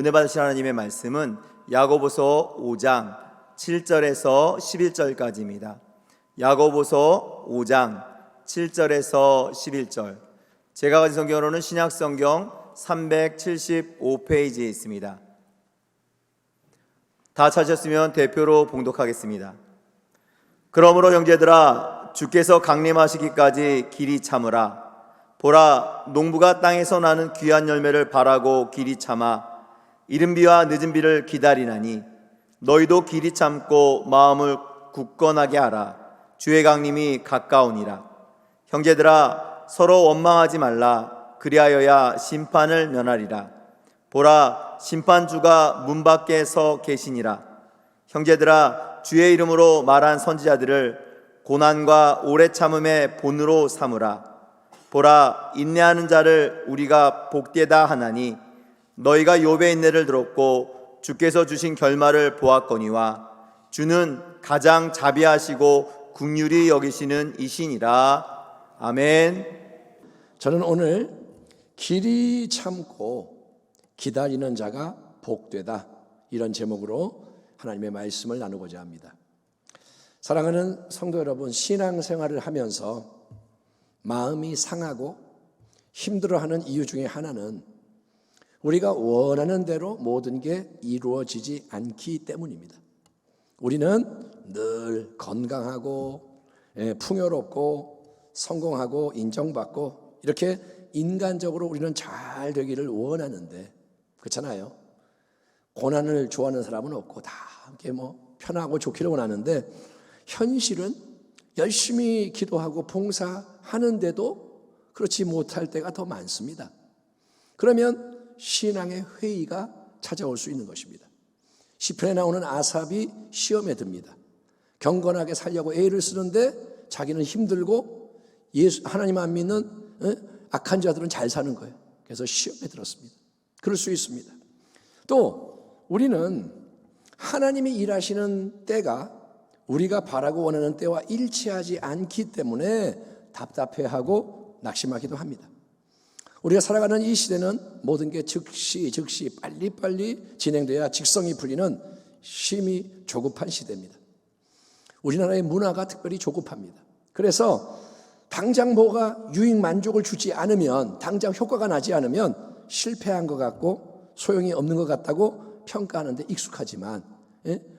은혜 받으신 하나님의 말씀은 야고보서 5장 7절에서 11절까지입니다. 야고보서 5장 7절에서 11절. 제가 가진 성경으로는 신약성경 375페이지에 있습니다. 다 찾으셨으면 대표로 봉독하겠습니다. 그러므로 형제들아, 주께서 강림하시기까지 길이 참으라. 보라, 농부가 땅에서 나는 귀한 열매를 바라고 길이 참아 이른 비와 늦은 비를 기다리나니 너희도 길이 참고 마음을 굳건하게 하라. 주의 강림이 가까우니라. 형제들아, 서로 원망하지 말라. 그리하여야 심판을 면하리라. 보라, 심판주가 문 밖에 서 계시니라. 형제들아, 주의 이름으로 말한 선지자들을 고난과 오래 참음의 본으로 삼으라. 보라, 인내하는 자를 우리가 복되다 하나니 너희가 욥의 인내를 들었고 주께서 주신 결말을 보았거니와 주는 가장 자비하시고 긍휼히 여기시는 이시니라. 아멘. 저는 오늘 길이 참고 기다리는 자가 복되다, 이런 제목으로 하나님의 말씀을 나누고자 합니다. 사랑하는 성도 여러분, 신앙생활을 하면서 마음이 상하고 힘들어하는 이유 중에 하나는 우리가 원하는 대로 모든 게 이루어지지 않기 때문입니다. 우리는 늘 건강하고 풍요롭고 성공하고 인정받고 이렇게 인간적으로 우리는 잘 되기를 원하는데, 그렇잖아요. 고난을 좋아하는 사람은 없고 다 함께 편하고 좋기를 원하는데, 현실은 열심히 기도하고 봉사하는데도 그렇지 못할 때가 더 많습니다. 그러면 신앙의 회의가 찾아올 수 있는 것입니다. 시편에 나오는 아삽이 시험에 듭니다. 경건하게 살려고 애를 쓰는데 자기는 힘들고 하나님 안 믿는 악한 자들은 잘 사는 거예요. 그래서 시험에 들었습니다. 그럴 수 있습니다. 또 우리는 하나님이 일하시는 때가 우리가 바라고 원하는 때와 일치하지 않기 때문에 답답해하고 낙심하기도 합니다. 우리가 살아가는 이 시대는 모든 게 즉시 빨리빨리 진행돼야 직성이 풀리는 심히 조급한 시대입니다. 우리나라의 문화가 특별히 조급합니다. 그래서 당장 뭐가 유익 만족을 주지 않으면, 당장 효과가 나지 않으면 실패한 것 같고 소용이 없는 것 같다고 평가하는데 익숙하지만,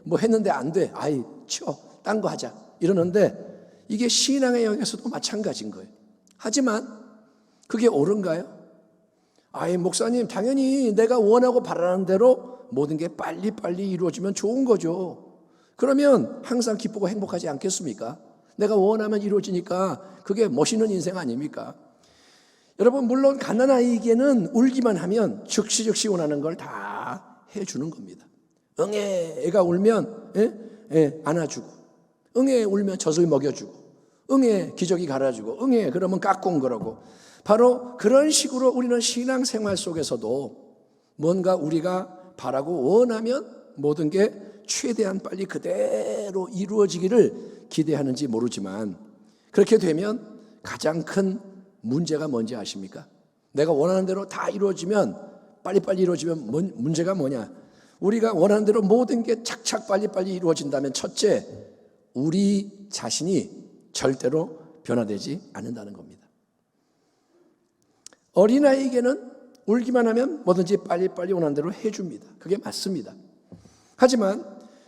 뭐 했는데 안 돼, 아이 치워, 딴 거 하자 이러는데, 이게 신앙의 영역에서도 마찬가지인 거예요. 하지만 그게 옳은가요? 아이 목사님, 당연히 내가 원하고 바라는 대로 모든 게 빨리빨리 이루어지면 좋은 거죠. 그러면 항상 기쁘고 행복하지 않겠습니까? 내가 원하면 이루어지니까 그게 멋있는 인생 아닙니까? 여러분, 물론 가난아이에게는 울기만 하면 즉시 원하는 걸 다 해주는 겁니다. 응애, 애가 울면 안아주고, 응애 울면 젖을 먹여주고, 응애 기저귀 갈아주고, 응애 그러면 까꿍 그러고, 바로 그런 식으로 우리는 신앙생활 속에서도 뭔가 우리가 바라고 원하면 모든 게 최대한 빨리 그대로 이루어지기를 기대하는지 모르지만, 그렇게 되면 가장 큰 문제가 뭔지 아십니까? 내가 원하는 대로 다 이루어지면, 빨리빨리 이루어지면 문제가 뭐냐? 우리가 원하는 대로 모든 게 착착 빨리빨리 이루어진다면, 첫째, 우리 자신이 절대로 변화되지 않는다는 겁니다. 어린아이에게는 울기만 하면 뭐든지 빨리빨리 원하는 대로 해줍니다. 그게 맞습니다. 하지만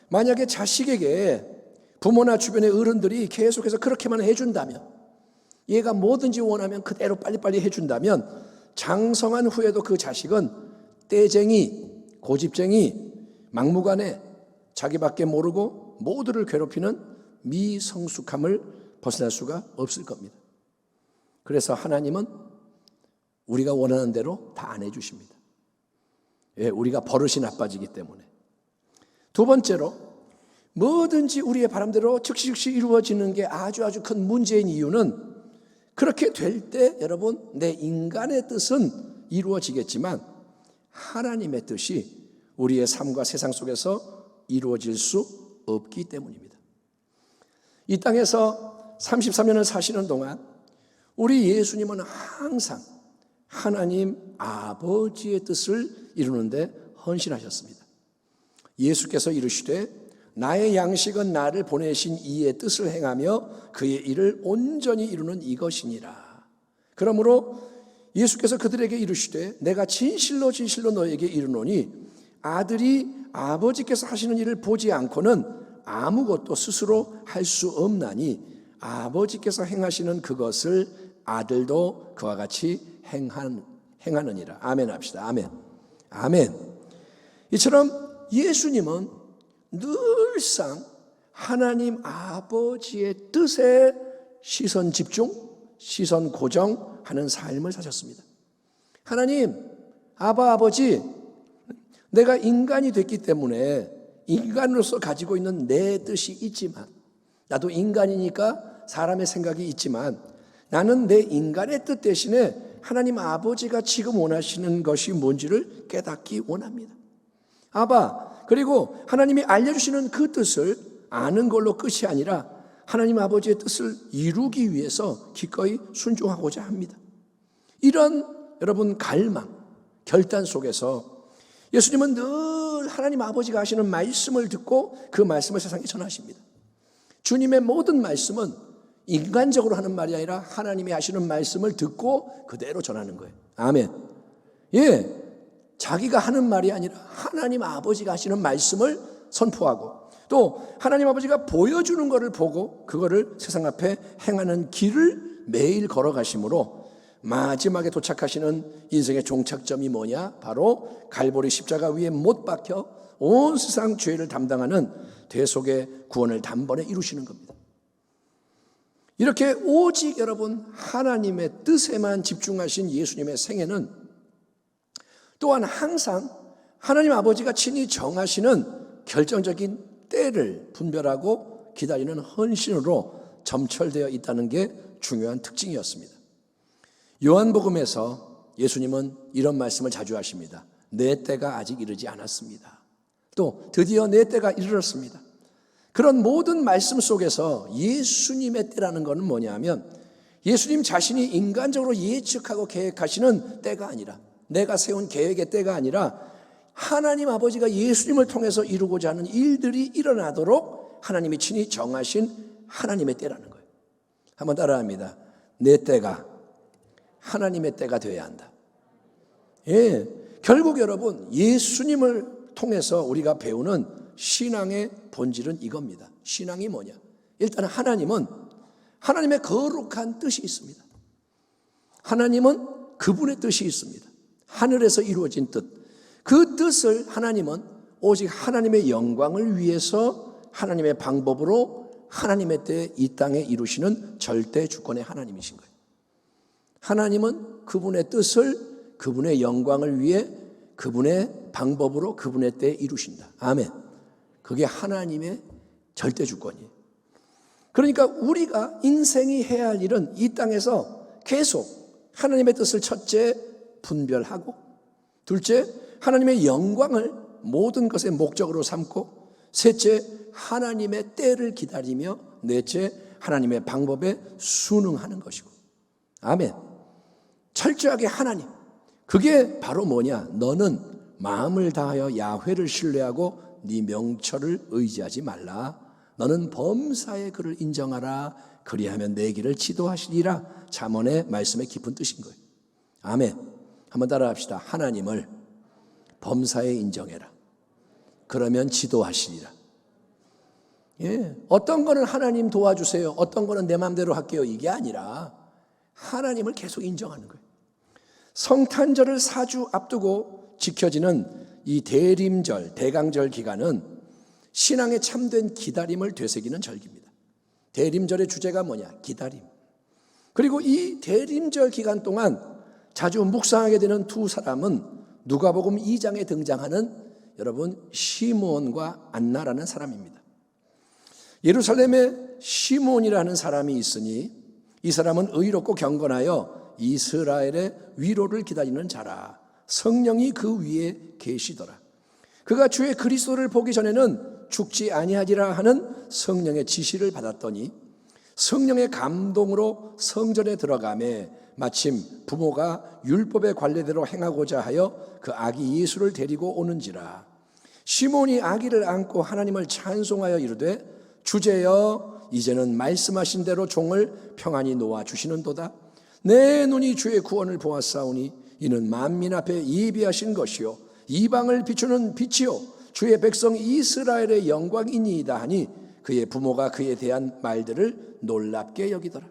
만약에 자식에게 부모나 주변의 어른들이 계속해서 그렇게만 해준다면, 얘가 뭐든지 원하면 그대로 빨리빨리 해준다면, 장성한 후에도 그 자식은 떼쟁이, 고집쟁이, 막무가내, 자기밖에 모르고 모두를 괴롭히는 미성숙함을 벗어날 수가 없을 겁니다. 그래서 하나님은 우리가 원하는 대로 다 안 해주십니다. 우리가 버릇이 나빠지기 때문에. 두 번째로, 뭐든지 우리의 바람대로 즉시 이루어지는 게 아주 큰 문제인 이유는, 그렇게 될 때 여러분, 내 인간의 뜻은 이루어지겠지만 하나님의 뜻이 우리의 삶과 세상 속에서 이루어질 수 없기 때문입니다. 이 땅에서 33년을 사시는 동안 우리 예수님은 항상 하나님 아버지의 뜻을 이루는데 헌신하셨습니다. 예수께서 이르시되 나의 양식은 나를 보내신 이의 뜻을 행하며 그의 일을 온전히 이루는 이것이니라. 그러므로 예수께서 그들에게 이르시되 내가 진실로 진실로 너에게 이르노니 아들이 아버지께서 하시는 일을 보지 않고는 아무것도 스스로 할 수 없나니 아버지께서 행하시는 그것을 아들도 그와 같이 행하느니라. 아멘 합시다. 아멘. 아멘. 이처럼 예수님은 늘상 하나님 아버지의 뜻에 시선 집중, 시선 고정하는 삶을 사셨습니다. 하나님, 아버지, 내가 인간이 됐기 때문에 인간으로서 가지고 있는 내 뜻이 있지만, 나도 인간이니까 사람의 생각이 있지만, 나는 내 인간의 뜻 대신에 하나님 아버지가 지금 원하시는 것이 뭔지를 깨닫기 원합니다. 그리고 하나님이 알려주시는 그 뜻을 아는 걸로 끝이 아니라 하나님 아버지의 뜻을 이루기 위해서 기꺼이 순종하고자 합니다. 이런 여러분 갈망, 결단 속에서 예수님은 늘 하나님 아버지가 하시는 말씀을 듣고 그 말씀을 세상에 전하십니다. 주님의 모든 말씀은 인간적으로 하는 말이 아니라 하나님이 하시는 말씀을 듣고 그대로 전하는 거예요. 아멘. 자기가 하는 말이 아니라 하나님 아버지가 하시는 말씀을 선포하고 또 하나님 아버지가 보여주는 것을 보고 그거를 세상 앞에 행하는 길을 매일 걸어가심으로 마지막에 도착하시는 인생의 종착점이 뭐냐? 바로 갈보리 십자가 위에 못 박혀 온 세상 죄를 담당하는 대속의 구원을 단번에 이루시는 겁니다. 이렇게 오직 여러분 하나님의 뜻에만 집중하신 예수님의 생애는 또한 항상 하나님 아버지가 친히 정하시는 결정적인 때를 분별하고 기다리는 헌신으로 점철되어 있다는 게 중요한 특징이었습니다. 요한복음에서 예수님은 이런 말씀을 자주 하십니다. 내 때가 아직 이르지 않았습니다. 또 드디어 내 때가 이르렀습니다. 그런 모든 말씀 속에서 예수님의 때라는 것은 뭐냐면 예수님 자신이 인간적으로 예측하고 계획하시는 때가 아니라 내가 세운 계획의 때가 아니라 하나님 아버지가 예수님을 통해서 이루고자 하는 일들이 일어나도록 하나님이 친히 정하신 하나님의 때라는 거예요. 한번 따라합니다. 내 때가 하나님의 때가 되어야 한다. 결국 여러분 예수님을 통해서 우리가 배우는 신앙의 본질은 이겁니다. 신앙이 뭐냐? 일단 하나님은 하나님의 거룩한 뜻이 있습니다. 하나님은 그분의 뜻이 있습니다. 하늘에서 이루어진 뜻. 그 뜻을 하나님은 오직 하나님의 영광을 위해서 하나님의 방법으로 하나님의 때에 이 땅에 이루시는 절대 주권의 하나님이신 거예요. 하나님은 그분의 뜻을 그분의 영광을 위해 그분의 방법으로 그분의 때에 이루신다. 아멘. 그게 하나님의 절대 주권이에요. 그러니까 우리가 인생이 해야 할 일은 이 땅에서 계속 하나님의 뜻을 첫째 분별하고 둘째 하나님의 영광을 모든 것의 목적으로 삼고 셋째 하나님의 때를 기다리며 넷째 하나님의 방법에 순응하는 것이고 아멘. 철저하게 하나님. 그게 바로 뭐냐? 너는 마음을 다하여 야훼를 신뢰하고 네 명철을 의지하지 말라. 너는 범사의 그를 인정하라. 그리하면 내 길을 지도하시리라. 잠언의 말씀의 깊은 뜻인 거예요. 아멘. 한번 따라합시다. 하나님을 범사에 인정해라. 그러면 지도하시리라. 어떤 거는 하나님 도와주세요. 어떤 거는 내 마음대로 할게요. 이게 아니라 하나님을 계속 인정하는 거예요. 성탄절을 4주 앞두고 지켜지는 이 대림절, 대강절 기간은 신앙의 참된 기다림을 되새기는 절기입니다. 대림절의 주제가 뭐냐? 기다림. 그리고 이 대림절 기간 동안 자주 묵상하게 되는 두 사람은 누가복음 2장에 등장하는 여러분 시므온과 안나라는 사람입니다. 예루살렘에 시므온이라는 사람이 있으니 이 사람은 의롭고 경건하여 이스라엘의 위로를 기다리는 자라. 성령이 그 위에 계시더라. 그가 주의 그리스도를 보기 전에는 죽지 아니하리라 하는 성령의 지시를 받았더니 성령의 감동으로 성전에 들어가매 마침 부모가 율법의 관례대로 행하고자 하여 그 아기 예수를 데리고 오는지라. 시몬이 아기를 안고 하나님을 찬송하여 이르되 주제여 이제는 말씀하신 대로 종을 평안히 놓아 주시는도다. 내 눈이 주의 구원을 보았사오니 이는 만민 앞에 예비하신 것이요 이방을 비추는 빛이요 주의 백성 이스라엘의 영광이니이다 하니 그의 부모가 그에 대한 말들을 놀랍게 여기더라.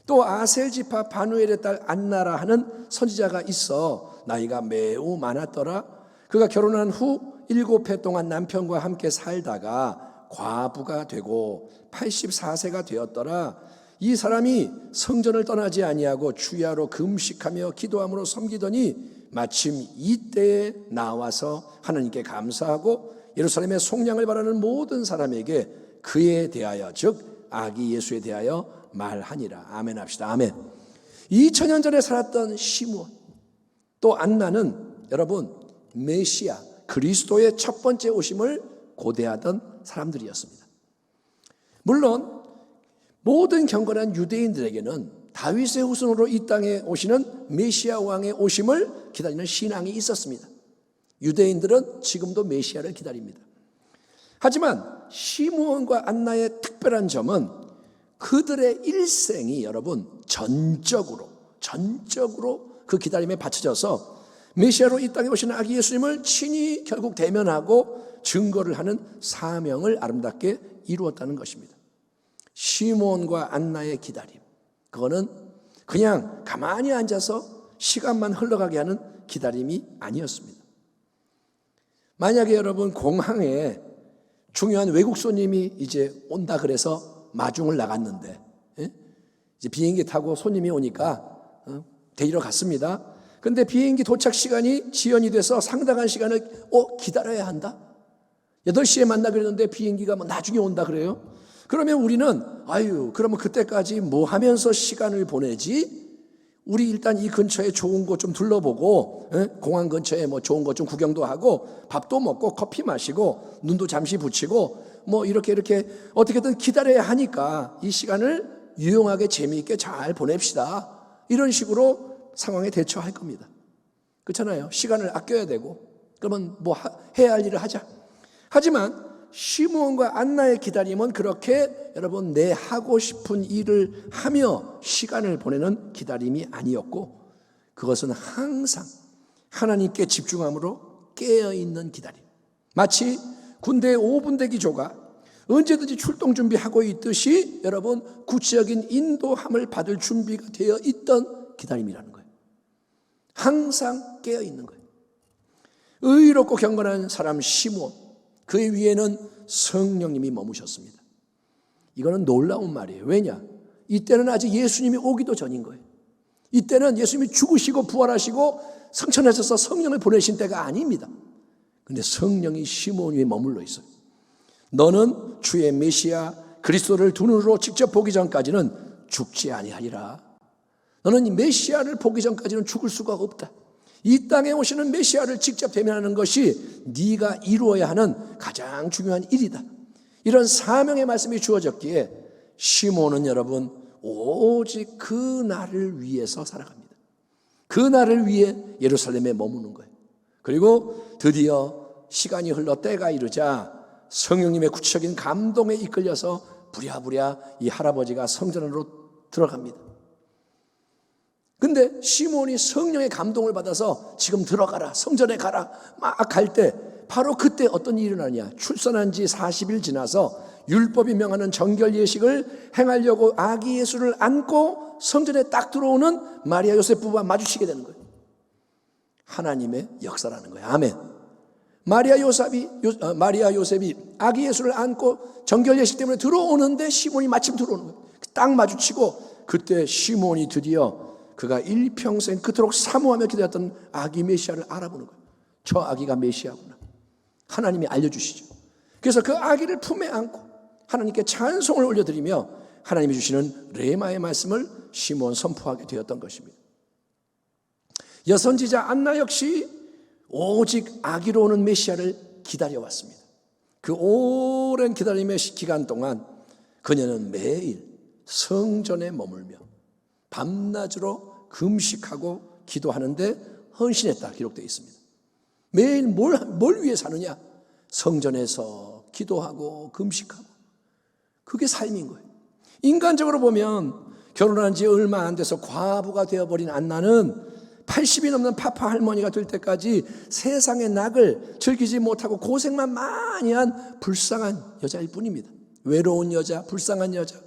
또 아셀 지파 바누엘의 딸 안나라 하는 선지자가 있어 나이가 매우 많았더라. 그가 결혼한 후 7해 동안 남편과 함께 살다가 과부가 되고 84세가 되었더라. 이 사람이 성전을 떠나지 아니하고 주야로 금식하며 기도함으로 섬기더니 마침 이때에 나와서 하나님께 감사하고 예루살렘의 속량을 바라는 모든 사람에게 그에 대하여 즉 아기 예수에 대하여 말하니라. 아멘 합시다. 아멘. 2000년 전에 살았던 시므온 또 안나는 여러분 메시아 그리스도의 첫 번째 오심을 고대하던 사람들이었습니다. 물론 모든 경건한 유대인들에게는 다윗의 후손으로 이 땅에 오시는 메시아 왕의 오심을 기다리는 신앙이 있었습니다. 유대인들은 지금도 메시아를 기다립니다. 하지만 시므온과 안나의 특별한 점은 그들의 일생이 여러분 전적으로 그 기다림에 바쳐져서 메시아로 이 땅에 오시는 아기 예수님을 친히 결국 대면하고 증거를 하는 사명을 아름답게 이루었다는 것입니다. 시므온과 안나의 기다림, 그거는 그냥 가만히 앉아서 시간만 흘러가게 하는 기다림이 아니었습니다. 만약에 여러분 공항에 중요한 외국 손님이 이제 온다 그래서 마중을 나갔는데 이제 비행기 타고 손님이 오니까 데리러 갔습니다. 근데 비행기 도착 시간이 지연이 돼서 상당한 시간을 기다려야 한다. 8시에 만나기로 했는데 비행기가 나중에 온다 그래요. 그러면 우리는 그러면 그때까지 뭐 하면서 시간을 보내지? 우리 일단 이 근처에 좋은 곳 좀 둘러보고 공항 근처에 뭐 좋은 곳 좀 구경도 하고 밥도 먹고 커피 마시고 눈도 잠시 붙이고 뭐 이렇게 어떻게든 기다려야 하니까 이 시간을 유용하게 재미있게 잘 보냅시다. 이런 식으로 상황에 대처할 겁니다. 그렇잖아요. 시간을 아껴야 되고 그러면 뭐 해야 할 일을 하자. 하지만 시므온과 안나의 기다림은 그렇게 여러분 내 하고 싶은 일을 하며 시간을 보내는 기다림이 아니었고 그것은 항상 하나님께 집중함으로 깨어있는 기다림. 마치 군대의 5분대 기조가 언제든지 출동 준비하고 있듯이 여러분 구체적인 인도함을 받을 준비가 되어 있던 기다림이라는 거예요. 항상 깨어있는 거예요. 의롭고 경건한 사람 시므온, 그의 위에는 성령님이 머무셨습니다. 이거는 놀라운 말이에요. 왜냐? 이때는 아직 예수님이 오기도 전인 거예요. 이때는 예수님이 죽으시고 부활하시고 성천하셔서 성령을 보내신 때가 아닙니다. 그런데 성령이 시므온 위에 머물러 있어요. 너는 주의 메시아 그리스도를 두 눈으로 직접 보기 전까지는 죽지 아니하리라. 너는 메시아를 보기 전까지는 죽을 수가 없다. 이 땅에 오시는 메시아를 직접 대면하는 것이 네가 이루어야 하는 가장 중요한 일이다. 이런 사명의 말씀이 주어졌기에 시므온은 여러분 오직 그 날을 위해서 살아갑니다. 그 날을 위해 예루살렘에 머무는 거예요. 그리고 드디어 시간이 흘러 때가 이르자 성령님의 구체적인 감동에 이끌려서 부랴부랴 이 할아버지가 성전 안으로 들어갑니다. 근데 시므온이 성령의 감동을 받아서 지금 들어가라, 성전에 가라 막 갈 때 바로 그때 어떤 일이 일어나냐. 출산한 지 40일 지나서 율법이 명하는 정결 예식을 행하려고 아기 예수를 안고 성전에 딱 들어오는 마리아 요셉 부부와 마주치게 되는 거예요. 하나님의 역사라는 거예요. 아멘. 마리아 요셉이 아기 예수를 안고 정결 예식 때문에 들어오는데 시몬이 마침 들어오는 거예요. 딱 마주치고 그때 시몬이 드디어 그가 일평생 그토록 사모하며 기다렸던 아기 메시아를 알아보는 거예요. 저 아기가 메시아구나. 하나님이 알려주시죠. 그래서 그 아기를 품에 안고 하나님께 찬송을 올려드리며 하나님이 주시는 레마의 말씀을 시몬 선포하게 되었던 것입니다. 여선지자 안나 역시 오직 아기로 오는 메시아를 기다려왔습니다. 그 오랜 기다림의 기간 동안 그녀는 매일 성전에 머물며 밤낮으로 금식하고 기도하는데 헌신했다 기록되어 있습니다. 매일 뭘 위해 사느냐? 성전에서 기도하고 금식하고, 그게 삶인 거예요. 인간적으로 보면 결혼한 지 얼마 안 돼서 과부가 되어버린 안나는 80이 넘는 파파 할머니가 될 때까지 세상의 낙을 즐기지 못하고 고생만 많이 한 불쌍한 여자일 뿐입니다. 외로운 여자, 불쌍한 여자.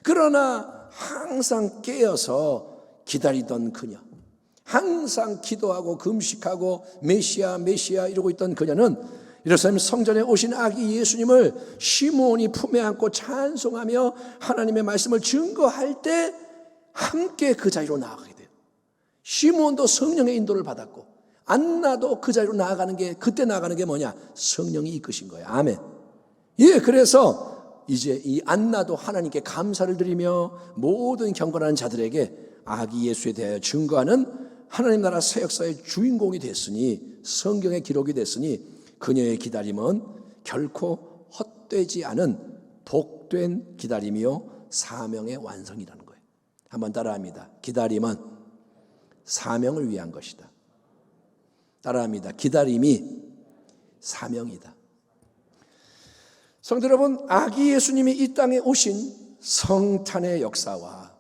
그러나 항상 깨어서 기다리던 그녀, 항상 기도하고 금식하고 메시아 메시아 이러고 있던 그녀는 예루살렘 성전에 오신 아기 예수님을 시므온이 품에 안고 찬송하며 하나님의 말씀을 증거할 때 함께 그 자리로 나아가게 돼요. 시므온도 성령의 인도를 받았고 안나도 그 자리로 나아가는 게, 그때 나아가는 게 뭐냐? 성령이 이끄신 거예요. 아멘. 예, 그래서 이제 이 안나도 하나님께 감사를 드리며 모든 경건한 자들에게 아기 예수에 대하여 증거하는 하나님 나라 새 역사의 주인공이 됐으니, 성경의 기록이 됐으니 그녀의 기다림은 결코 헛되지 않은 복된 기다림이요 사명의 완성이라는 거예요. 한번 따라합니다. 기다림은 사명을 위한 것이다. 따라합니다. 기다림이 사명이다. 성도 여러분, 아기 예수님이 이 땅에 오신 성탄의 역사와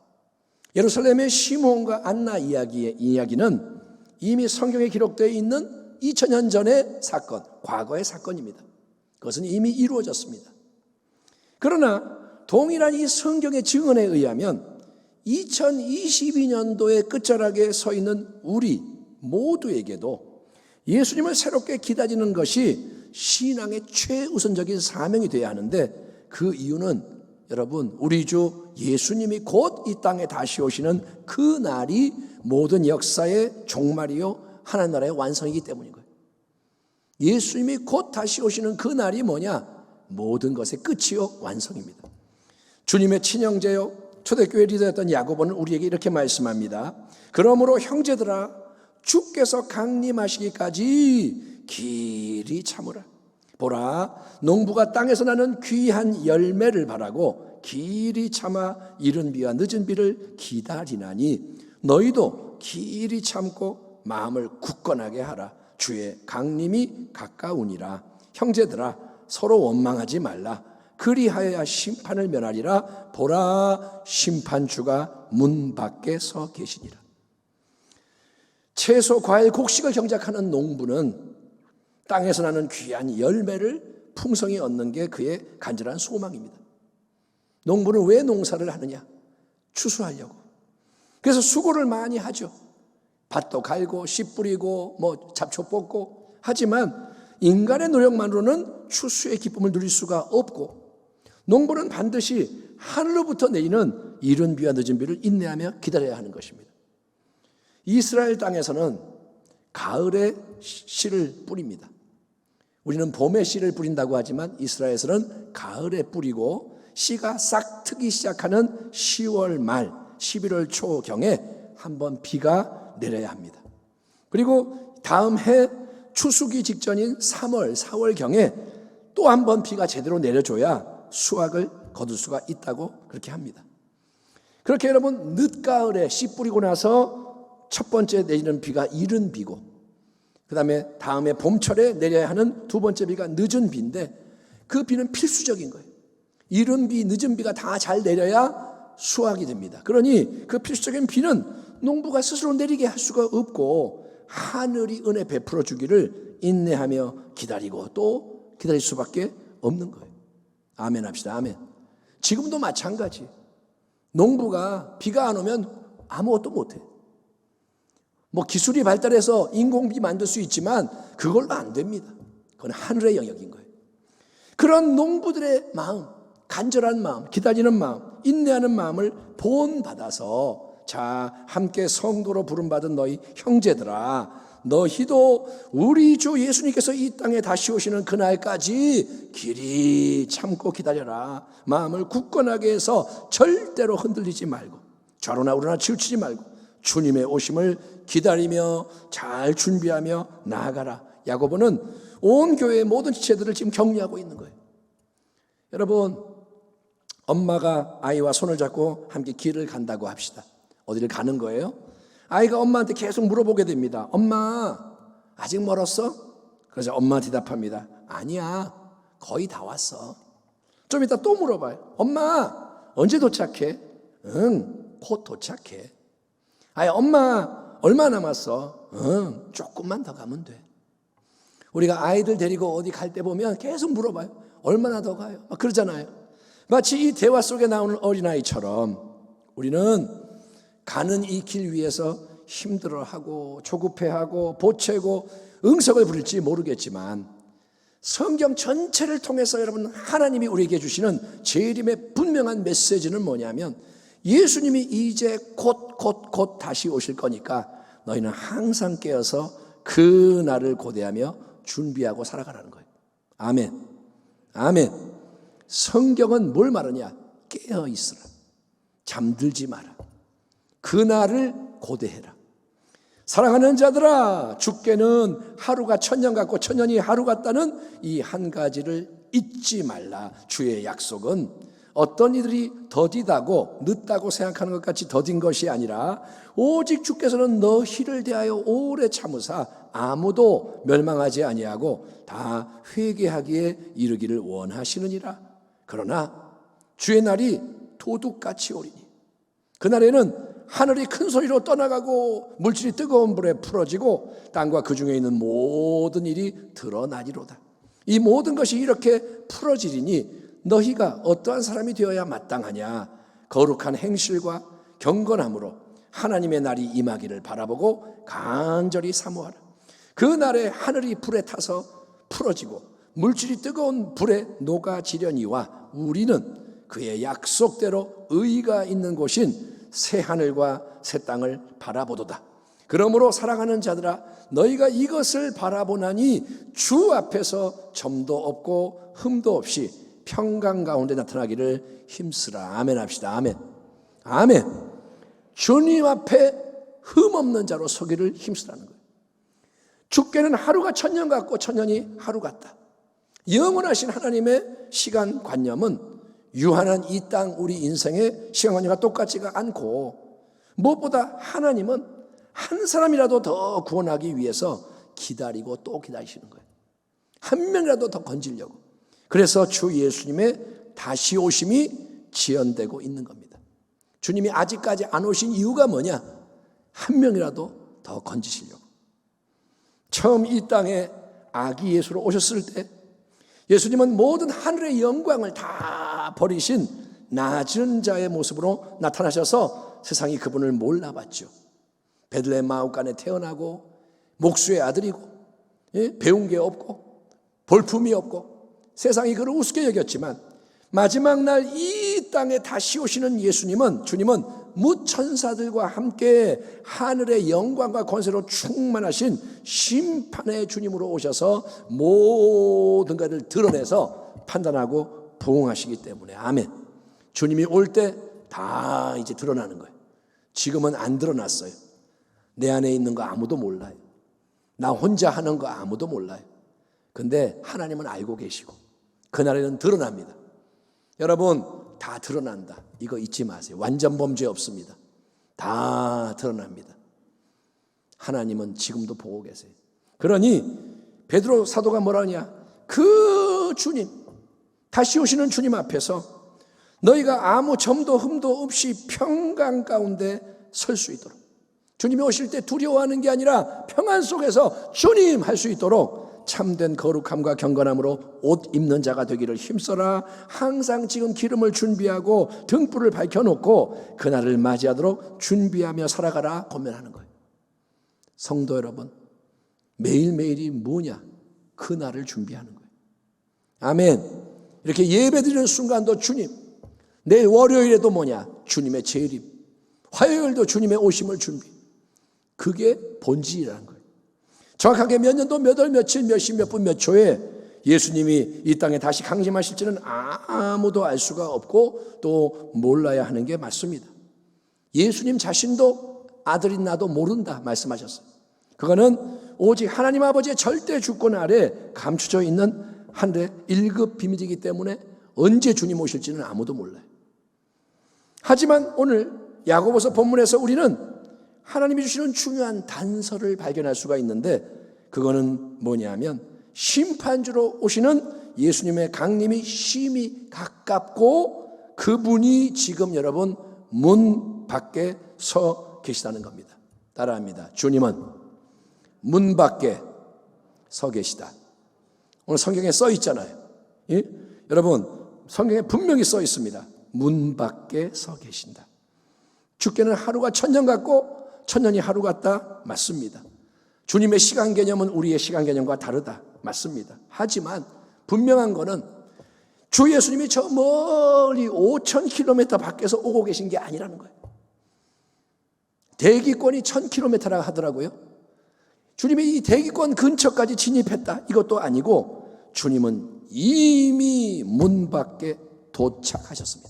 예루살렘의 시므온과 안나 이야기는 이미 성경에 기록되어 있는 2000년 전의 사건, 과거의 사건입니다. 그것은 이미 이루어졌습니다. 그러나 동일한 이 성경의 증언에 의하면 2022년도의 끝자락에 서 있는 우리 모두에게도 예수님을 새롭게 기다리는 것이 신앙의 최우선적인 사명이 되어야 하는데, 그 이유는 여러분, 우리 주 예수님이 곧 이 땅에 다시 오시는 그 날이 모든 역사의 종말이요 하나님 나라의 완성이기 때문인 거예요. 예수님이 곧 다시 오시는 그 날이 뭐냐? 모든 것의 끝이요 완성입니다. 주님의 친형제요 초대교회 리더였던 야고보는 우리에게 이렇게 말씀합니다. 그러므로 형제들아, 주께서 강림하시기까지 길이 참으라. 보라, 농부가 땅에서 나는 귀한 열매를 바라고 길이 참아 이른 비와 늦은 비를 기다리나니 너희도 길이 참고 마음을 굳건하게 하라. 주의 강림이 가까우니라. 형제들아, 서로 원망하지 말라. 그리하여야 심판을 면하리라. 보라, 심판주가 문 밖에 서 계시니라. 채소, 과일, 곡식을 경작하는 농부는 땅에서 나는 귀한 열매를 풍성히 얻는 게 그의 간절한 소망입니다. 농부는 왜 농사를 하느냐? 추수하려고. 그래서 수고를 많이 하죠. 밭도 갈고 씨 뿌리고 잡초 뽑고. 하지만 인간의 노력만으로는 추수의 기쁨을 누릴 수가 없고, 농부는 반드시 하늘로부터 내리는 이른 비와 늦은 비를 인내하며 기다려야 하는 것입니다. 이스라엘 땅에서는 가을에 씨를 뿌립니다. 우리는 봄에 씨를 뿌린다고 하지만 이스라엘에서는 가을에 뿌리고 씨가 싹 트기 시작하는 10월 말 11월 초경에 한번 비가 내려야 합니다. 그리고 다음 해 추수기 직전인 3월 4월경에 또 한번 비가 제대로 내려줘야 수확을 거둘 수가 있다고 그렇게 합니다. 그렇게 여러분, 늦가을에 씨 뿌리고 나서 첫 번째 내리는 비가 이른 비고, 그 다음에 다음에 봄철에 내려야 하는 두 번째 비가 늦은 비인데, 그 비는 필수적인 거예요. 이른 비, 늦은 비가 다 잘 내려야 수확이 됩니다. 그러니 그 필수적인 비는 농부가 스스로 내리게 할 수가 없고 하늘이 은혜 베풀어 주기를 인내하며 기다리고 또 기다릴 수밖에 없는 거예요. 아멘 합시다. 아멘. 지금도 마찬가지. 농부가 비가 안 오면 아무것도 못해. 기술이 발달해서 인공비 만들 수 있지만 그걸로 안 됩니다. 그건 하늘의 영역인 거예요. 그런 농부들의 마음, 간절한 마음, 기다리는 마음, 인내하는 마음을 본받아서, 자, 함께 성도로 부름받은 너희 형제들아, 너희도 우리 주 예수님께서 이 땅에 다시 오시는 그날까지 길이 참고 기다려라. 마음을 굳건하게 해서 절대로 흔들리지 말고 좌로나 우로나 치우치지 말고 주님의 오심을 기다리며 잘 준비하며 나아가라. 야고보는 온 교회의 모든 지체들을 지금 격려하고 있는 거예요. 여러분, 엄마가 아이와 손을 잡고 함께 길을 간다고 합시다. 어디를 가는 거예요? 아이가 엄마한테 계속 물어보게 됩니다. 엄마, 아직 멀었어? 그래서 엄마 대답합니다. 아니야, 거의 다 왔어. 좀 이따 또 물어봐요. 엄마, 언제 도착해? 응, 곧 도착해. 아이, 엄마, 얼마 남았어? 응, 조금만 더 가면 돼. 우리가 아이들 데리고 어디 갈 때 보면 계속 물어봐요. 얼마나 더 가요? 막 그러잖아요. 마치 이 대화 속에 나오는 어린아이처럼 우리는 가는 이 길 위에서 힘들어하고 조급해하고 보채고 응석을 부릴지 모르겠지만 성경 전체를 통해서 여러분 하나님이 우리에게 주시는 재림의 분명한 메시지는 뭐냐면 예수님이 이제 곧 다시 오실 거니까 너희는 항상 깨어서 그 날을 고대하며 준비하고 살아가라는 거예요. 아멘. 아멘. 성경은 뭘 말하냐? 깨어 있으라. 잠들지 마라. 그 날을 고대해라. 사랑하는 자들아, 주께는 하루가 천년 같고 천년이 하루 같다는 이 한 가지를 잊지 말라. 주의 약속은 어떤 이들이 더디다고 늦다고 생각하는 것 같이 더딘 것이 아니라 오직 주께서는 너희를 대하여 오래 참으사 아무도 멸망하지 아니하고 다 회개하기에 이르기를 원하시느니라. 그러나 주의 날이 도둑같이 오리니 그날에는 하늘이 큰 소리로 떠나가고 물질이 뜨거운 불에 풀어지고 땅과 그 중에 있는 모든 일이 드러나리로다. 이 모든 것이 이렇게 풀어지리니 너희가 어떠한 사람이 되어야 마땅하냐? 거룩한 행실과 경건함으로 하나님의 날이 임하기를 바라보고 간절히 사모하라. 그 날에 하늘이 불에 타서 풀어지고 물질이 뜨거운 불에 녹아지려니와 우리는 그의 약속대로 의가 있는 곳인 새 하늘과 새 땅을 바라보도다. 그러므로 사랑하는 자들아, 너희가 이것을 바라보나니 주 앞에서 점도 없고 흠도 없이 평강 가운데 나타나기를 힘쓰라. 아멘 합시다. 아멘. 아멘. 주님 앞에 흠 없는 자로 서기를 힘쓰라는 거예요. 주께는 하루가 천년 같고 천년이 하루 같다. 영원하신 하나님의 시간관념은 유한한 이 땅 우리 인생의 시간관념과 똑같지가 않고 무엇보다 하나님은 한 사람이라도 더 구원하기 위해서 기다리고 또 기다리시는 거예요. 한 명이라도 더 건지려고. 그래서 주 예수님의 다시 오심이 지연되고 있는 겁니다. 주님이 아직까지 안 오신 이유가 뭐냐? 한 명이라도 더 건지시려고. 처음 이 땅에 아기 예수로 오셨을 때 예수님은 모든 하늘의 영광을 다 버리신 낮은 자의 모습으로 나타나셔서 세상이 그분을 몰라봤죠. 베들레헴 마을간에 태어나고 목수의 아들이고 배운 게 없고 볼품이 없고 세상이 그를 우습게 여겼지만 마지막 날 이 땅에 다시 오시는 주님은 무천사들과 함께 하늘의 영광과 권세로 충만하신 심판의 주님으로 오셔서 모든 것을 드러내서 판단하고 부응하시기 때문에 아멘. 주님이 올 때 다 이제 드러나는 거예요. 지금은 안 드러났어요. 내 안에 있는 거 아무도 몰라요. 나 혼자 하는 거 아무도 몰라요. 근데 하나님은 알고 계시고 그날에는 드러납니다. 여러분 다 드러난다. 이거 잊지 마세요. 완전 범죄 없습니다. 다 드러납니다. 하나님은 지금도 보고 계세요. 그러니 베드로 사도가 뭐라 하냐? 그 주님, 다시 오시는 주님 앞에서 너희가 아무 점도 흠도 없이 평강 가운데 설 수 있도록, 주님이 오실 때 두려워하는 게 아니라 평안 속에서 주님 할 수 있도록 참된 거룩함과 경건함으로 옷 입는 자가 되기를 힘써라. 항상 지금 기름을 준비하고 등불을 밝혀놓고 그날을 맞이하도록 준비하며 살아가라 권면하는 거예요. 성도 여러분, 매일매일이 뭐냐? 그날을 준비하는 거예요. 아멘. 이렇게 예배드리는 순간도 주님, 내일 월요일에도 뭐냐? 주님의 재림, 화요일도 주님의 오심을 준비. 그게 본질이라는 거예요. 정확하게 몇 년도 몇 월 며칠 몇 시 몇 분 몇 초에 예수님이 이 땅에 다시 강림하실지는 아무도 알 수가 없고 또 몰라야 하는 게 맞습니다. 예수님 자신도 아들인 나도 모른다 말씀하셨어요. 그거는 오직 하나님 아버지의 절대 주권 아래 감추져 있는 하늘의 1급 비밀이기 때문에 언제 주님 오실지는 아무도 몰라요. 하지만 오늘 야고보서 본문에서 우리는 하나님이 주시는 중요한 단서를 발견할 수가 있는데, 그거는 뭐냐면 심판주로 오시는 예수님의 강림이 심히 가깝고 그분이 지금 여러분 문 밖에 서 계시다는 겁니다. 따라합니다. 주님은 문 밖에 서 계시다. 오늘 성경에 써 있잖아요. 예? 여러분, 성경에 분명히 써 있습니다. 문 밖에 서 계신다. 주께는 하루가 천년 같고 천년이 하루 같다. 맞습니다. 주님의 시간 개념은 우리의 시간 개념과 다르다. 맞습니다. 하지만 분명한 거는 주 예수님이 저 멀리 5,000km 밖에서 오고 계신 게 아니라는 거예요. 대기권이 1,000km라고 하더라고요. 주님이 이 대기권 근처까지 진입했다, 이것도 아니고 주님은 이미 문 밖에 도착하셨습니다.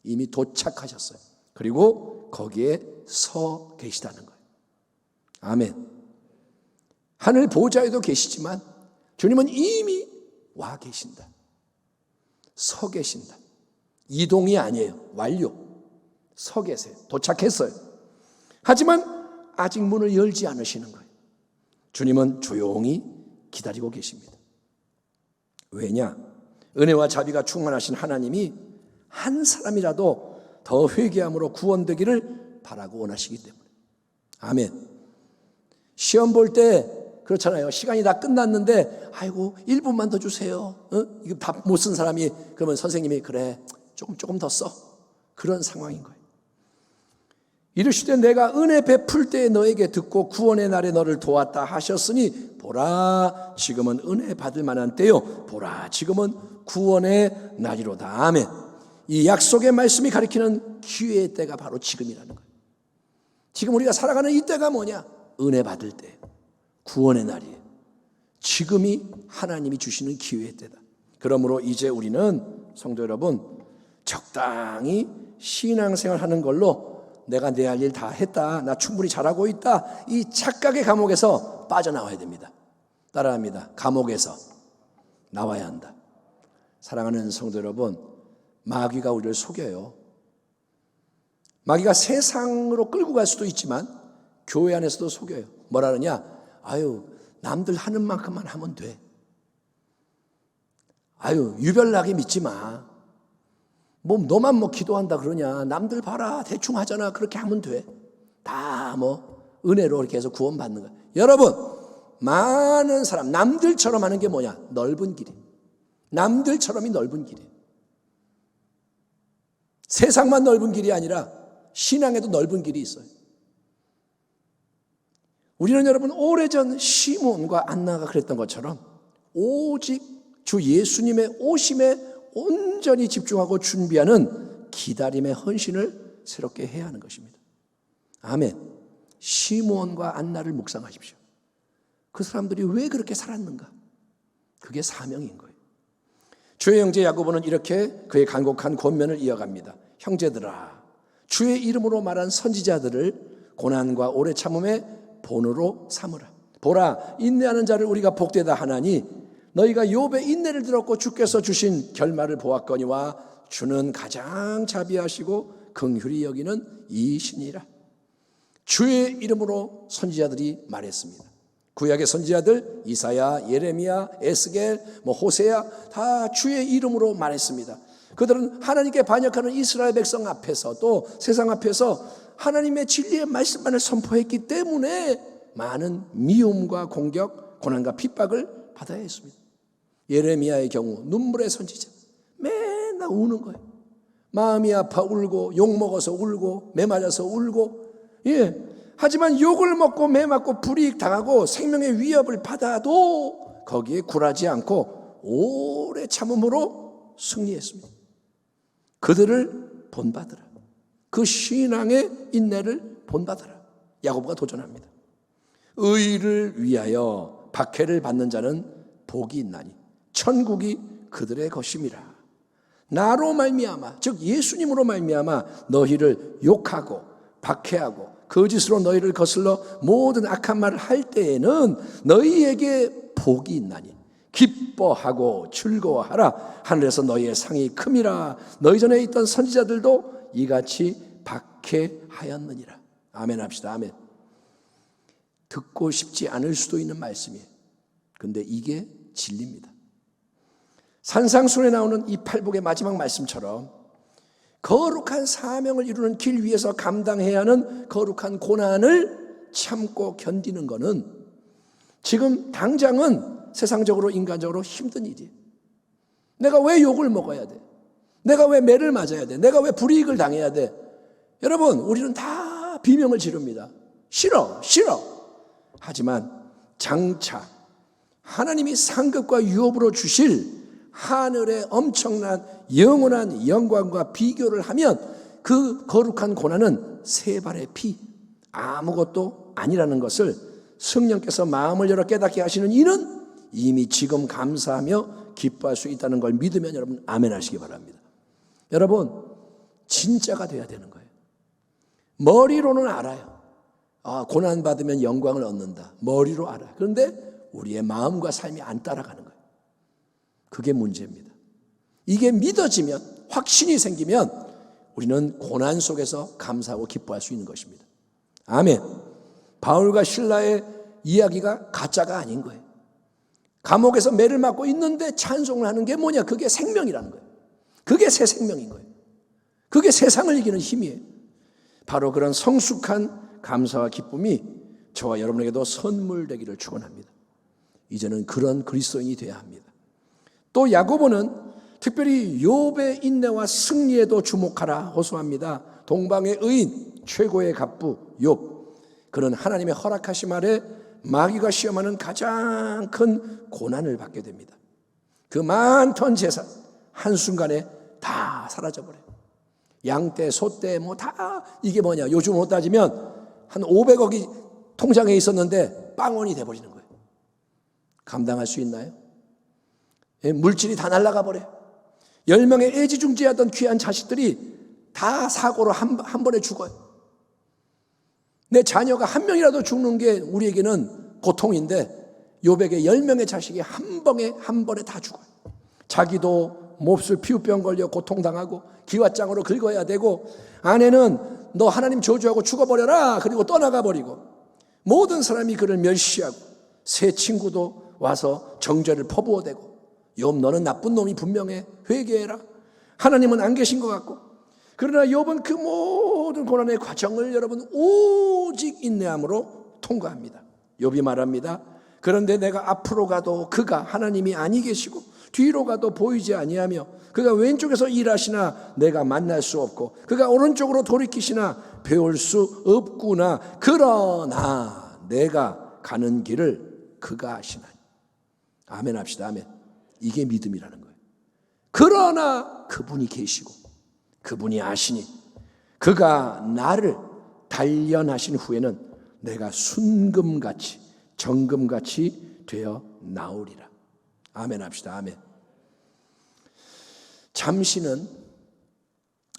이미 도착하셨어요. 그리고 거기에 서 계시다는 거예요. 아멘. 하늘 보좌에도 계시지만 주님은 이미 와 계신다. 서 계신다. 이동이 아니에요. 완료. 서 계세요. 도착했어요. 하지만 아직 문을 열지 않으시는 거예요. 주님은 조용히 기다리고 계십니다. 왜냐? 은혜와 자비가 충만하신 하나님이 한 사람이라도 더 회개함으로 구원되기를 바라고 원하시기 때문에. 아멘. 시험 볼 때 그렇잖아요. 시간이 다 끝났는데 아이고 1분만 더 주세요. 이거 답 못 쓴 사람이 그러면 선생님이 그래 조금 더 써. 그런 상황인 거예요. 이르시되 내가 은혜 베풀 때에 너에게 듣고 구원의 날에 너를 도왔다 하셨으니 보라 지금은 은혜 받을 만한 때요. 보라 지금은 구원의 날이로다. 아멘. 이 약속의 말씀이 가리키는 기회의 때가 바로 지금이라는 거예요. 지금 우리가 살아가는 이 때가 뭐냐? 은혜 받을 때예요. 구원의 날이에요. 지금이 하나님이 주시는 기회의 때다. 그러므로 이제 우리는 성도 여러분 적당히 신앙생활 하는 걸로 내가 내 할 일 다 했다, 나 충분히 잘하고 있다, 이 착각의 감옥에서 빠져나와야 됩니다. 따라합니다. 감옥에서 나와야 한다. 사랑하는 성도 여러분, 마귀가 우리를 속여요. 마귀가 세상으로 끌고 갈 수도 있지만 교회 안에서도 속여요. 뭐라 그러냐? 아유 남들 하는 만큼만 하면 돼. 아유 유별나게 믿지 마. 뭐 너만 뭐 기도한다 그러냐? 남들 봐라 대충 하잖아. 그렇게 하면 돼. 다 뭐 은혜로 이렇게 해서 구원받는 거야. 여러분 많은 사람 남들처럼 하는 게 뭐냐? 넓은 길이. 남들처럼이 넓은 길이에요. 세상만 넓은 길이 아니라 신앙에도 넓은 길이 있어요. 우리는 여러분 오래전 시몬과 안나가 그랬던 것처럼 오직 주 예수님의 오심에 온전히 집중하고 준비하는 기다림의 헌신을 새롭게 해야 하는 것입니다. 아멘. 시몬과 안나를 묵상하십시오. 그 사람들이 왜 그렇게 살았는가? 그게 사명인 거예요. 주의 형제 야고보는 이렇게 그의 간곡한 권면을 이어갑니다. 형제들아, 주의 이름으로 말한 선지자들을 고난과 오래 참음의 본으로 삼으라. 보라, 인내하는 자를 우리가 복되다 하나니 너희가 욥의 인내를 들었고 주께서 주신 결말을 보았거니와 주는 가장 자비하시고 긍휼히 여기는 이이시니라. 주의 이름으로 선지자들이 말했습니다. 구약의 선지자들 이사야, 예레미야, 에스겔, 호세야 다 주의 이름으로 말했습니다. 그들은 하나님께 반역하는 이스라엘 백성 앞에서 또 세상 앞에서 하나님의 진리의 말씀만을 선포했기 때문에 많은 미움과 공격, 고난과 핍박을 받아야 했습니다. 예레미야의 경우 눈물의 선지자, 맨날 우는 거예요. 마음이 아파 울고 욕먹어서 울고 매 맞아서 울고, 하지만 욕을 먹고 매 맞고 불이익 당하고 생명의 위협을 받아도 거기에 굴하지 않고 오래 참음으로 승리했습니다. 그들을 본받으라. 그 신앙의 인내를 본받아라. 야고보가 도전합니다. 의를 위하여 박해를 받는 자는 복이 있나니 천국이 그들의 것임이라. 나로 말미암아, 즉 예수님으로 말미암아 너희를 욕하고 박해하고 거짓으로 너희를 거슬러 모든 악한 말을 할 때에는 너희에게 복이 있나니 기뻐하고 즐거워하라. 하늘에서 너희의 상이 큼이라. 너희 전에 있던 선지자들도 이같이 박해하였느니라. 아멘 합시다. 아멘. 듣고 싶지 않을 수도 있는 말씀이에요. 근데 이게 진리입니다. 산상순에 나오는 이 팔복의 마지막 말씀처럼 거룩한 사명을 이루는 길 위에서 감당해야 하는 거룩한 고난을 참고 견디는 것은 지금 당장은 세상적으로 인간적으로 힘든 일이에요. 내가 왜 욕을 먹어야 돼? 내가 왜 매를 맞아야 돼? 내가 왜 불이익을 당해야 돼? 여러분, 우리는 다 비명을 지릅니다. 싫어. 하지만 장차 하나님이 상급과 유업으로 주실 하늘의 엄청난 영원한 영광과 비교를 하면 그 거룩한 고난은 세 발의 피, 아무것도 아니라는 것을 성령께서 마음을 열어 깨닫게 하시는 이는 이미 지금 감사하며 기뻐할 수 있다는 걸 믿으면 여러분 아멘 하시기 바랍니다. 여러분, 진짜가 돼야 되는 거예요. 머리로는 알아요. 고난받으면 영광을 얻는다. 머리로 알아요. 그런데 우리의 마음과 삶이 안 따라가는 거예요. 그게 문제입니다. 이게 믿어지면, 확신이 생기면 우리는 고난 속에서 감사하고 기뻐할 수 있는 것입니다. 아멘. 바울과 실라의 이야기가 가짜가 아닌 거예요. 감옥에서 매를 맞고 있는데 찬송을 하는 게 뭐냐? 그게 생명이라는 거예요. 그게 새 생명인 거예요. 그게 세상을 이기는 힘이에요. 바로 그런 성숙한 감사와 기쁨이 저와 여러분에게도 선물되기를 축원합니다. 이제는 그런 그리스도인이 되어야 합니다. 또 야고보는 특별히 욥의 인내와 승리에도 주목하라 호소합니다. 동방의 의인 최고의 갑부 욥, 그는 하나님의 허락하심 아래 마귀가 시험하는 가장 큰 고난을 받게 됩니다. 그 많던 재산 한순간에 다 사라져버려요. 양떼, 소떼 뭐 다 이게 뭐냐, 요즘으로 따지면 한 500억이 통장에 있었는데 빵원이 돼버리는 거예요. 감당할 수 있나요? 물질이 다 날아가 버려요. 10명의 애지중지하던 귀한 자식들이 다 사고로 한 번에 죽어요. 내 자녀가 한 명이라도 죽는 게 우리에게는 고통인데 욥에게 10명의 자식이 한 번에 다 죽어요. 자기도 몹쓸 피부병 걸려 고통당하고 기왓장으로 긁어야 되고, 아내는 너 하나님 저주하고 죽어버려라 그리고 떠나가 버리고, 모든 사람이 그를 멸시하고 새 친구도 와서 정죄를 퍼부어대고, 욥 너는 나쁜 놈이 분명해, 회개해라. 하나님은 안 계신 것 같고. 그러나 욥은 그 모든 고난의 과정을 여러분 오직 인내함으로 통과합니다. 욥이 말합니다. 그런데 내가 앞으로 가도 그가 하나님이 아니 계시고 뒤로 가도 보이지 아니하며 그가 왼쪽에서 일하시나 내가 만날 수 없고 그가 오른쪽으로 돌이키시나 배울 수 없구나. 그러나 내가 가는 길을 그가 아시나니. 아멘 합시다. 아멘. 이게 믿음이라는 거예요. 그러나 그분이 계시고 그분이 아시니 그가 나를 단련하신 후에는 내가 순금같이 정금같이 되어 나오리라. 아멘 합시다. 아멘. 잠시는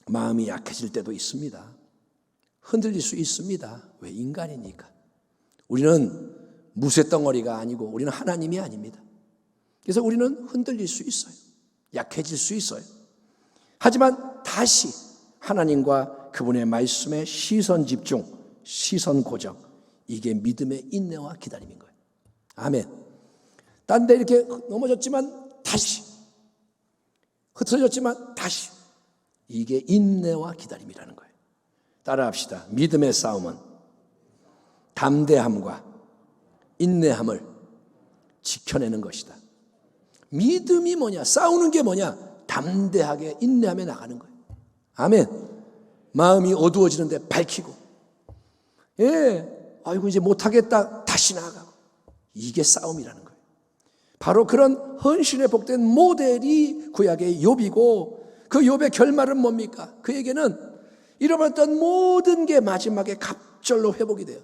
마음이 약해질 때도 있습니다. 흔들릴 수 있습니다. 왜? 인간이니까. 우리는 무쇠덩어리가 아니고 우리는 하나님이 아닙니다. 그래서 우리는 흔들릴 수 있어요. 약해질 수 있어요. 하지만 다시 하나님과 그분의 말씀에 시선 집중, 시선 고정, 이게 믿음의 인내와 기다림인 거예요. 아멘. 딴 데 이렇게 넘어졌지만 다시, 흩어졌지만 다시, 이게 인내와 기다림이라는 거예요. 따라합시다. 믿음의 싸움은 담대함과 인내함을 지켜내는 것이다. 믿음이 뭐냐? 싸우는 게 뭐냐? 담대하게 인내하며 나가는 거예요. 아멘. 마음이 어두워지는데 밝히고, 아이고 이제 못하겠다 다시 나아가고, 이게 싸움이라는 거예요. 바로 그런 헌신에 복된 모델이 구약의 욥이고, 그 욥의 결말은 뭡니까? 그에게는 잃어버렸던 모든 게 마지막에 갑절로 회복이 돼요.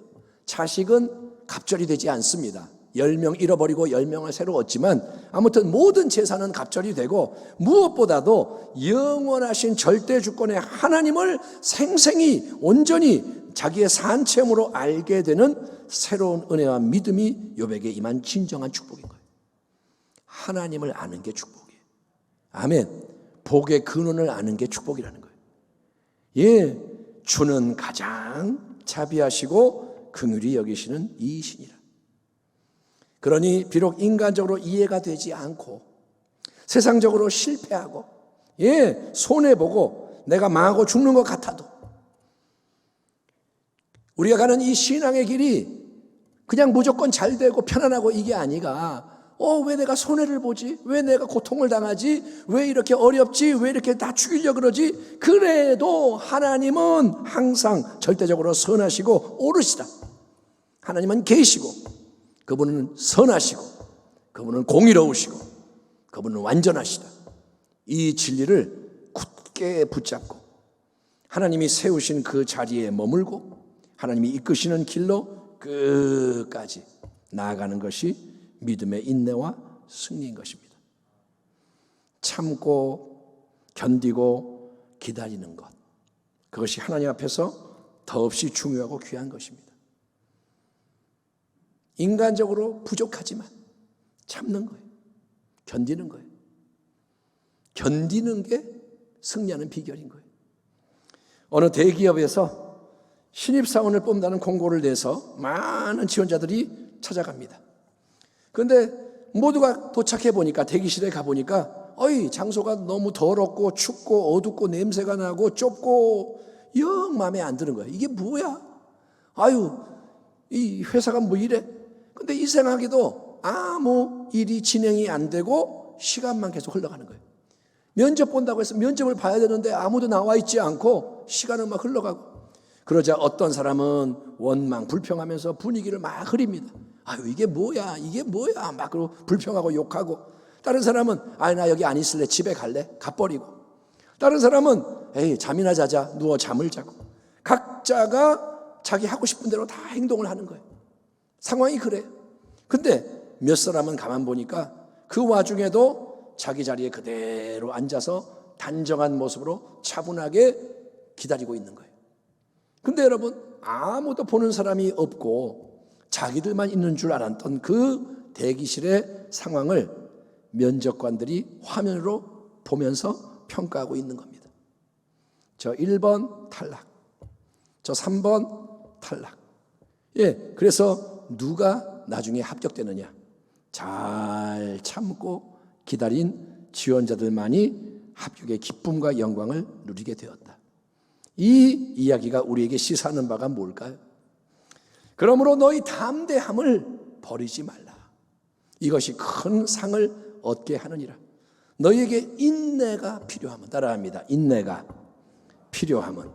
자식은 갑절이 되지 않습니다. 10명 잃어버리고 10명을 새로 얻지만 아무튼 모든 재산은 갑절이 되고, 무엇보다도 영원하신 절대 주권의 하나님을 생생히 온전히 자기의 산체험으로 알게 되는 새로운 은혜와 믿음이 욥에게 임한 진정한 축복인 거예요. 하나님을 아는 게 축복이에요. 아멘. 복의 근원을 아는 게 축복이라는 거예요. 주는 가장 자비하시고 긍휼히 여기시는 이이시니라. 그러니 비록 인간적으로 이해가 되지 않고 세상적으로 실패하고 손해보고 내가 망하고 죽는 것 같아도 우리가 가는 이 신앙의 길이 그냥 무조건 잘 되고 편안하고 이게 아니라 왜 내가 손해를 보지? 왜 내가 고통을 당하지? 왜 이렇게 어렵지? 왜 이렇게 다 죽이려고 그러지? 그래도 하나님은 항상 절대적으로 선하시고 옳으시다. 하나님은 계시고 그분은 선하시고 그분은 공의로우시고 그분은 완전하시다. 이 진리를 굳게 붙잡고 하나님이 세우신 그 자리에 머물고 하나님이 이끄시는 길로 끝까지 나아가는 것이 믿음의 인내와 승리인 것입니다. 참고 견디고 기다리는 것, 그것이 하나님 앞에서 더없이 중요하고 귀한 것입니다. 인간적으로 부족하지만 참는 거예요. 견디는 거예요. 견디는 게 승리하는 비결인 거예요. 어느 대기업에서 신입사원을 뽑는다는 공고를 내서 많은 지원자들이 찾아갑니다. 그런데 모두가 도착해 보니까 대기실에 가보니까 장소가 너무 더럽고 춥고 어둡고 냄새가 나고 좁고 영 마음에 안 드는 거예요. 이게 뭐야? 이 회사가 뭐 이래? 근데 이상하게도 아무 일이 진행이 안 되고 시간만 계속 흘러가는 거예요. 면접 본다고 해서 면접을 봐야 되는데 아무도 나와 있지 않고 시간은 막 흘러가고, 그러자 어떤 사람은 원망 불평하면서 분위기를 막 흐립니다. 이게 뭐야 막 그러고 불평하고 욕하고, 다른 사람은 나 여기 안 있을래, 집에 갈래, 가버리고, 다른 사람은 잠이나 자자, 누워 잠을 자고, 각자가 자기 하고 싶은 대로 다 행동을 하는 거예요. 상황이 그래요. 근데 몇 사람은 가만 보니까 그 와중에도 자기 자리에 그대로 앉아서 단정한 모습으로 차분하게 기다리고 있는 거예요. 근데 여러분, 아무도 보는 사람이 없고 자기들만 있는 줄 알았던 그 대기실의 상황을 면접관들이 화면으로 보면서 평가하고 있는 겁니다. 저 1번 탈락, 저 3번 탈락. 그래서 누가 나중에 합격되느냐? 잘 참고 기다린 지원자들만이 합격의 기쁨과 영광을 누리게 되었다. 이 이야기가 우리에게 시사하는 바가 뭘까요? 그러므로 너희 담대함을 버리지 말라. 이것이 큰 상을 얻게 하느니라. 너희에게 인내가 필요함은, 따라합니다. 인내가 필요함은,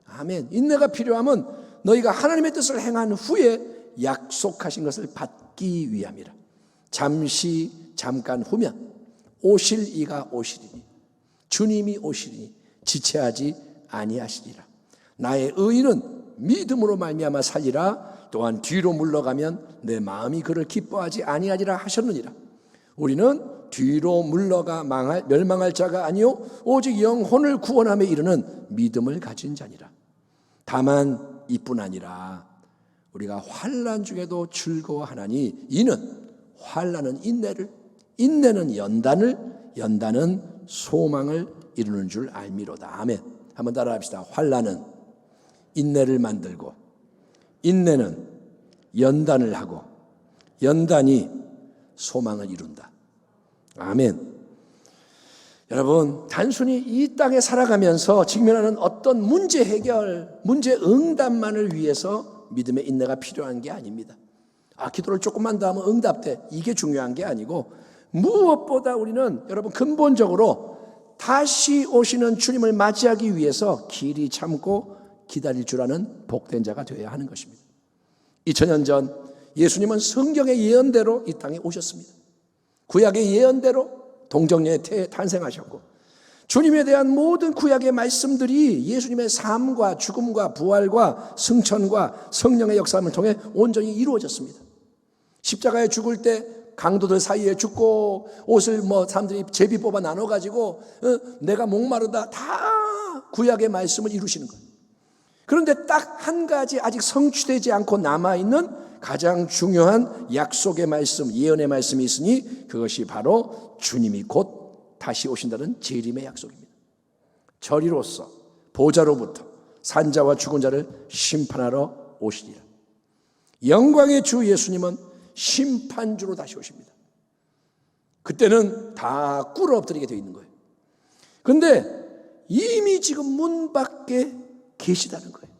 아멘. 인내가 필요함은 너희가 하나님의 뜻을 행한 후에 약속하신 것을 받기 위함이라. 잠깐 후면 오실 이가 오시리니, 주님이 오시리니 지체하지 아니하시리라. 나의 의인은 믿음으로 말미암아 살리라. 또한 뒤로 물러가면 내 마음이 그를 기뻐하지 아니하리라 하셨느니라. 우리는 뒤로 물러가 멸망할 자가 아니요 오직 영혼을 구원함에 이르는 믿음을 가진 자니라. 다만 이뿐 아니라 우리가 환난 중에도 즐거워하나니 이는 환난은 인내를, 인내는 연단을, 연단은 소망을 이루는 줄 알미로다. 아멘. 한번 따라합시다. 환난은 인내를 만들고, 인내는 연단을 하고, 연단이 소망을 이룬다. 아멘. 여러분, 단순히 이 땅에 살아가면서 직면하는 어떤 문제 해결, 문제 응답만을 위해서 믿음의 인내가 필요한 게 아닙니다. 기도를 조금만 더 하면 응답돼, 이게 중요한 게 아니고, 무엇보다 우리는 여러분 근본적으로 다시 오시는 주님을 맞이하기 위해서 길이 참고 기다릴 줄 아는 복된 자가 되어야 하는 것입니다. 2000년 전 예수님은 성경의 예언대로 이 땅에 오셨습니다. 구약의 예언대로 동정녀에 탄생하셨고, 주님에 대한 모든 구약의 말씀들이 예수님의 삶과 죽음과 부활과 승천과 성령의 역사함을 통해 온전히 이루어졌습니다. 십자가에 죽을 때 강도들 사이에 죽고, 옷을 사람들이 제비 뽑아 나눠가지고 내가 목마르다, 다 구약의 말씀을 이루시는 거예요. 그런데 딱 한 가지 아직 성취되지 않고 남아있는 가장 중요한 약속의 말씀, 예언의 말씀이 있으니 그것이 바로 주님이 곧 다시 오신다는 재림의 약속입니다. 저리로서 보좌로부터 산자와 죽은 자를 심판하러 오시리라. 영광의 주 예수님은 심판주로 다시 오십니다. 그때는 다 꿇어 엎드리게 되어 있는 거예요. 그런데 이미 지금 문 밖에 계시다는 거예요.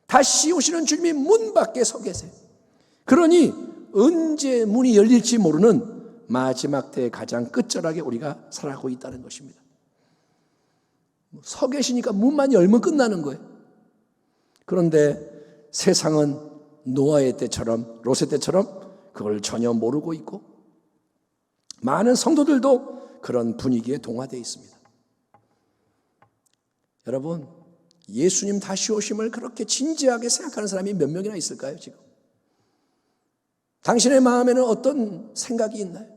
다시 오시는 주님이 문 밖에 서 계세요. 그러니 언제 문이 열릴지 모르는 마지막 때의 가장 끝자락에 우리가 살아가고 있다는 것입니다. 서 계시니까 문만 열면 끝나는 거예요. 그런데 세상은 노아의 때처럼, 롯의 때처럼 그걸 전혀 모르고 있고 많은 성도들도 그런 분위기에 동화되어 있습니다. 여러분, 예수님 다시 오심을 그렇게 진지하게 생각하는 사람이 몇 명이나 있을까요, 지금? 당신의 마음에는 어떤 생각이 있나요?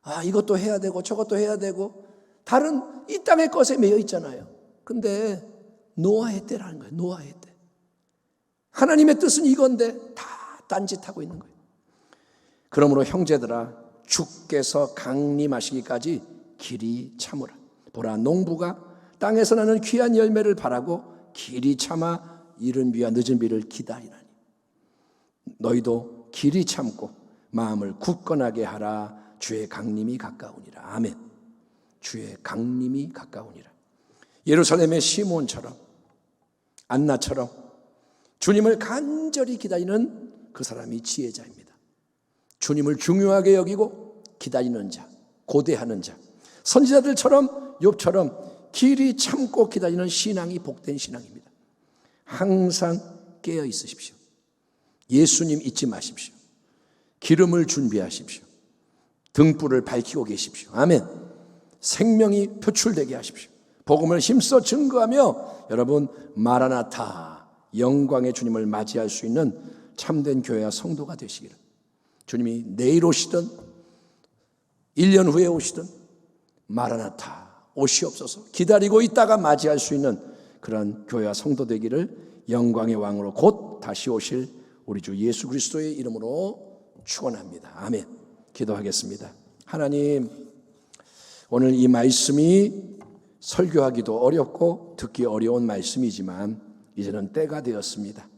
아, 이것도 해야 되고 저것도 해야 되고 다른 이 땅의 것에 매여 있잖아요. 근데 노아의 때라는 거예요. 노아의 때. 하나님의 뜻은 이건데 다 딴짓하고 있는 거예요. 그러므로 형제들아, 주께서 강림하시기까지 길이 참으라. 보라, 농부가 땅에서 나는 귀한 열매를 바라고 길이 참아 이른 비와 늦은 비를 기다리나니 너희도 길이 참고 마음을 굳건하게 하라. 주의 강림이 가까우니라. 아멘. 주의 강림이 가까우니라. 예루살렘의 시몬처럼, 안나처럼 주님을 간절히 기다리는 그 사람이 지혜자입니다. 주님을 중요하게 여기고 기다리는 자, 고대하는 자, 선지자들처럼 욥처럼 길이 참고 기다리는 신앙이 복된 신앙입니다. 항상 깨어 있으십시오. 예수님 잊지 마십시오. 기름을 준비하십시오. 등불을 밝히고 계십시오. 아멘. 생명이 표출되게 하십시오. 복음을 힘써 증거하며 여러분, 마라나타, 영광의 주님을 맞이할 수 있는 참된 교회와 성도가 되시기를. 주님이 내일 오시든 1년 후에 오시든 마라나타 오시옵소서. 기다리고 있다가 맞이할 수 있는 그런 교회와 성도 되기를 영광의 왕으로 곧 다시 오실 우리 주 예수 그리스도의 이름으로 축원합니다. 아멘. 기도하겠습니다. 하나님, 오늘 이 말씀이 설교하기도 어렵고 듣기 어려운 말씀이지만 이제는 때가 되었습니다.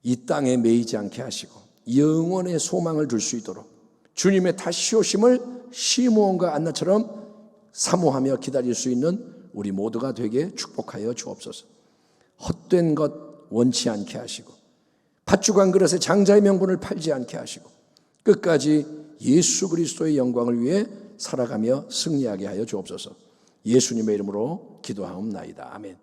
이 땅에 매이지 않게 하시고 영원의 소망을 둘 수 있도록 주님의 다시 오심을 시므온과 안나처럼 사모하며 기다릴 수 있는 우리 모두가 되게 축복하여 주옵소서. 헛된 것 원치 않게 하시고 팥죽한 그릇에 장자의 명분을 팔지 않게 하시고 끝까지 예수 그리스도의 영광을 위해 살아가며 승리하게 하여 주옵소서. 예수님의 이름으로 기도하옵나이다. 아멘.